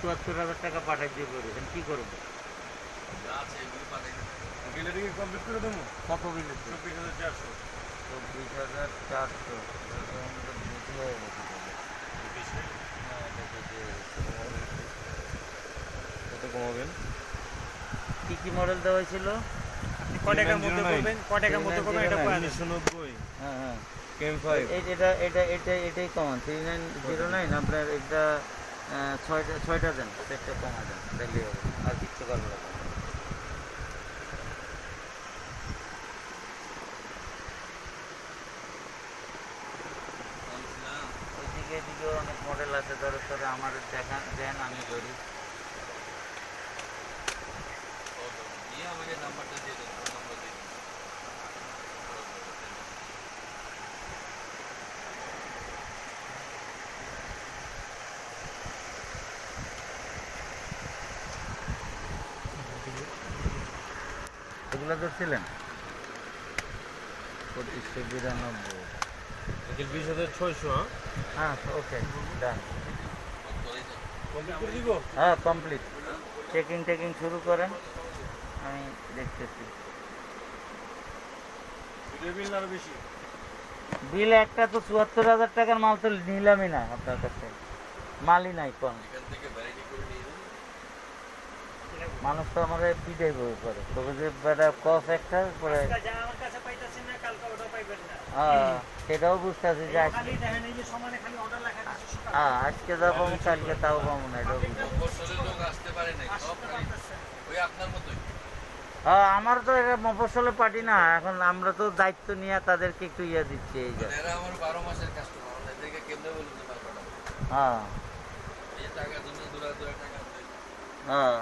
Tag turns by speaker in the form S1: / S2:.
S1: ৭৪,০০০ টাকা পাঠাই দিয়ে করেছেন, কী করবো?
S2: কমপ্লিট করে দেবো।
S1: কত বিল?
S2: 24,400।
S1: 24,400 বেশি হয়ে গেছে তাহলে। হ্যাঁ, এটা বেশি হয়ে গেছে।
S2: কত কমাবেন?
S1: কী কী মডেল দেওয়া হয়েছিল?
S3: আপনি ক টাকার মধ্যে করবেন, ক টাকার মধ্যে করবেন এটা বলে দেন।
S2: 1990
S1: হ্যাঁ হ্যাঁ,
S2: কেম 5।
S1: এটাই কমান 3909। আপনার এটা ছয়টা দেন, সেটটা কমা দেন, তাহলেই হবে, আর কিচ্ছু করবো না। ওইদিকে এদিকেও অনেক মডেল আছে, ধরো ধরে আমার দেন, আমি ধরি।
S4: আমাকে নাম্বারটা দিয়ে দেন, ফোন নাম্বার দিয়ে দেন।
S1: এগুলো ধরছিলেন 2592।
S2: 20,600।
S1: হ্যাঁ ওকে, ডান।
S2: কমপ্লিট করে দিব।
S1: হ্যাঁ কমপ্লিট। টেকিং শুরু করেন, আমি দেখতেছি।
S2: ভিডিও বিল আরো বেশি।
S1: বিল একটা তো ৭৪,০০০ টাকার মাল তো নিলামই না আপনার কাছে, মালই নাই কম।
S4: এখান থেকে ভ্যারাইটি করে নিয়ে যান।
S1: মানুষ তো আমাদের পিটাই বই করে, তবে যে বেটা কস একটা পরে।
S3: আজকে যা আমার কাছে পাইতেছেন না, কালকে ওটা পাইবেন না।
S1: সেটাও বুঝতেছি যে
S3: খালি দেখেন এই যে সমানে খালি অর্ডার লেখা আছে সকালে।
S1: আজকে যা পাবো কালকে তাও পাবো না, এটাও বুঝি।
S4: মফস্বলের লোক আসতে পারে নাই, সব
S3: আসতে
S4: খালি
S3: পারতেছেন।
S4: ওই আপনার মতোই।
S1: আমার তো এটা মফস্বলে পার্টি না, এখন আমরা তো দায়িত্ব নিয়ে তাদেরকে একটু ইয়ে দিচ্ছি, এই যে।
S4: মানে এরা আমার 12 মাসের কাস্টমার, এদেরকে কেমনে বলুন যে মাল পাঠাবো?
S1: হ্যাঁ
S4: এই টাকার জন্য দূরা দূরা টাকা দেয়।
S1: হ্যাঁ